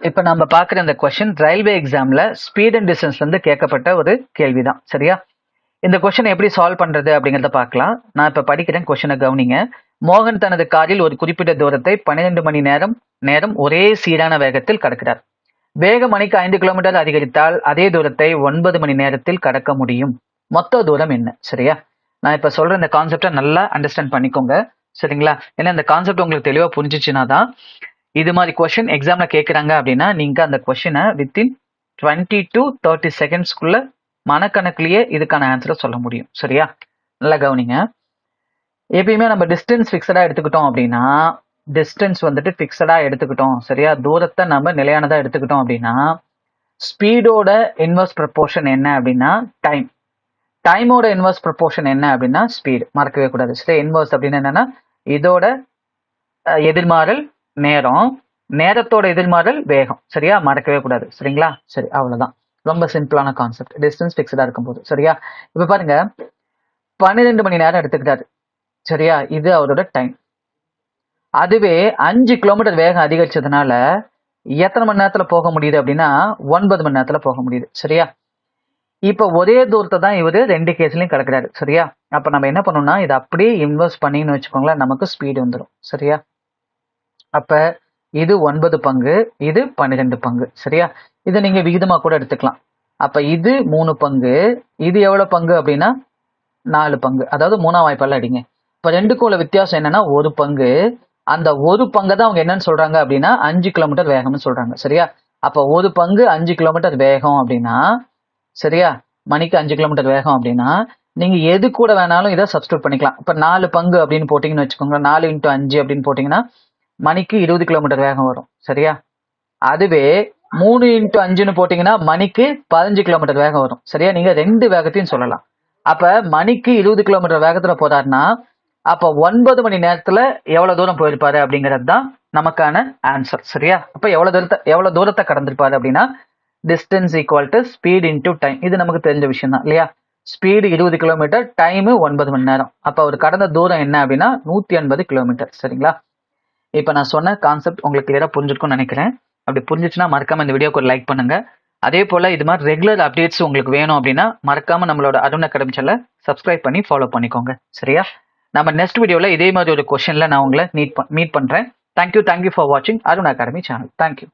இப்ப நம்ம பாக்குற இந்த கொஸ்டின் ரயில்வே எக்ஸாம்ல ஸ்பீட் அண்ட் டிஸ்டன்ஸ்ல இருந்து கேட்கப்பட்ட ஒரு கேள்விதான். சரியா? இந்த கொஸ்டின் எப்படி சால்வ் பண்றது அப்படிங்கறத பார்க்கலாம். நான் இப்ப படிக்கிறேன், கொஸ்டினை கவனிங்க. மோகன் தனது காரில் ஒரு குறிப்பிட்ட தூரத்தை 12 மணி நேரம் ஒரே சீரான வேகத்தில் கடக்கிறார். வேகம் மணிக்கு 5 கிலோமீட்டர் அதிகரித்தால் அதே தூரத்தை 9 மணி நேரத்தில் கடக்க முடியும். மொத்த தூரம் என்ன? சரியா? நான் இப்ப சொல்ற இந்த கான்செப்டை நல்லா அண்டர்ஸ்டாண்ட் பண்ணிக்கோங்க. சரிங்களா? ஏன்னா இந்த கான்செப்ட் உங்களுக்கு தெளிவா புரிஞ்சிச்சுன்னா தான் இது மாதிரி கொஸ்டின் எக்ஸாம்ல கேட்குறாங்க அப்படின்னா நீங்க அந்த கொஸ்டினை வித்தின் 20 to 30 செகண்ட்ஸ்க்குள்ள மனக்கணக்கிலேயே இதுக்கான ஆன்சரை சொல்ல முடியும். சரியா? நல்லா கவனிங்க. எப்பயுமே நம்ம டிஸ்டன்ஸ் ஃபிக்ஸடா எடுத்துக்கிட்டோம் அப்படின்னா, டிஸ்டன்ஸ் வந்துட்டு ஃபிக்ஸடா எடுத்துக்கிட்டோம், சரியா, தூரத்தை நம்ம நிலையானதா எடுத்துக்கிட்டோம் அப்படின்னா, ஸ்பீடோட இன்வெர்ஸ் ப்ரப்போர்ஷன் என்ன அப்படின்னா டைம். டைமோட இன்வெர்ஸ் ப்ரப்போர்ஷன் என்ன அப்படின்னா ஸ்பீடு. மறக்கவே கூடாது. சரி, இன்வெர்ஸ் அப்படின்னு என்னன்னா இதோட எதிர்மாறல் நேரம், நேரத்தோட எதிர்மாறல் வேகம். சரியா? மறக்கவே கூடாது. சரிங்களா? சரி, அவ்வளவுதான். ரொம்ப சிம்பிளான கான்செப்ட், டிஸ்டன்ஸ் ஃபிக்ஸடா இருக்கும்போது. சரியா? இப்ப பாருங்க, 12 மணி நேரம் எடுத்துக்கிட்டாரு. சரியா? இது அவரோட டைம். அதுவே 5 கிலோமீட்டர் வேகம் அதிகரிச்சதுனால எத்தனை மணி நேரத்துல போக முடியுது அப்படின்னா 9 மணி நேரத்துல போக முடியுது. சரியா? இப்ப ஒரே தூரத்தை தான் இவரு 2 கேஸ்லயும் கிடக்குறாரு. சரியா? அப்ப நம்ம என்ன பண்ணணும்னா இதை அப்படியே இன்வெர்ஸ் பண்ணின்னு வச்சுக்கோங்களேன், நமக்கு ஸ்பீடு வந்துடும். சரியா? அப்ப இது 9 பங்கு, இது 12 பங்கு. சரியா? இதை நீங்க விகிதமா கூட எடுத்துக்கலாம். அப்ப இது 3 பங்கு, இது எவ்வளவு பங்கு அப்படின்னா 4 பங்கு. அதாவது 3ஆம் வாய்ப்பால அடிங்க. இப்ப ரெண்டுக்கும் உள்ள வித்தியாசம் என்னன்னா 1 பங்கு. அந்த 1 பங்கை தான் அவங்க என்னன்னு சொல்றாங்க அப்படின்னா 5 கிலோமீட்டர் வேகம்னு சொல்றாங்க. சரியா? அப்ப 1 பங்கு 5 கிலோமீட்டர் வேகம் அப்படின்னா, சரியா, மணிக்கு 5 கிலோமீட்டர் வேகம் அப்படின்னா நீங்க எது கூட வேணாலும் இதை சப்ஸ்டியூட் பண்ணிக்கலாம். இப்ப 4 பங்கு அப்படின்னு போட்டீங்கன்னு வச்சுக்கோங்க, 4 × 5 அப்படின்னு போட்டீங்கன்னா மணிக்கு 20 கிலோமீட்டர் வேகம் வரும். சரியா? அதுவே 3 × 5ன்னு போட்டீங்கன்னா மணிக்கு 15 கிலோமீட்டர் வேகம் வரும். சரியா? நீங்க 2 வேகத்தையும் சொல்லலாம். அப்ப மணிக்கு 20 கிலோமீட்டர் வேகத்துல போறாருன்னா அப்ப 9 மணி நேரத்துல எவ்வளவு தூரம் போயிருப்பாரு அப்படிங்கிறது தான் நமக்கான ஆன்சர். சரியா? அப்ப எவ்வளவு தூரத்தை கடந்திருப்பாரு அப்படின்னா distance equal to speed into time. இது நமக்கு தெரிஞ்ச விஷயம் தான் இல்லையா? ஸ்பீடு 20 கிலோமீட்டர், டைம் 9 மணி நேரம். அப்ப அவர் கடந்த தூரம் என்ன அப்படின்னா 180 கிலோமீட்டர். சரிங்களா? இப்ப நான் சொன்ன கான்செப்ட் உங்களுக்கு கிளியரா புரிஞ்சிருக்கும்னு நினைக்கிறேன். அப்படி புரிஞ்சிச்சுன்னா மறக்காம இந்த வீடியோக்கு ஒரு லைக் பண்ணுங்க. அதே போல இது மாதிரி ரெகுலர் அப்டேட்ஸ் உங்களுக்கு வேணும் அப்படின்னா மறக்காம நம்மளோட அருண் அகாடமி சேனலை சப்ஸ்கிரைப் பண்ணி ஃபாலோ பண்ணிக்கோங்க. சரியா? நம்ம நெக்ஸ்ட் வீடியோல இதே மாதிரி ஒரு கொஸ்டின்ல நான் உங்களை மீட் பண்றேன். தேங்க்யூ ஃபார் வாட்சிங் அருண் அகாடமி சேனல். தேங்க்யூ.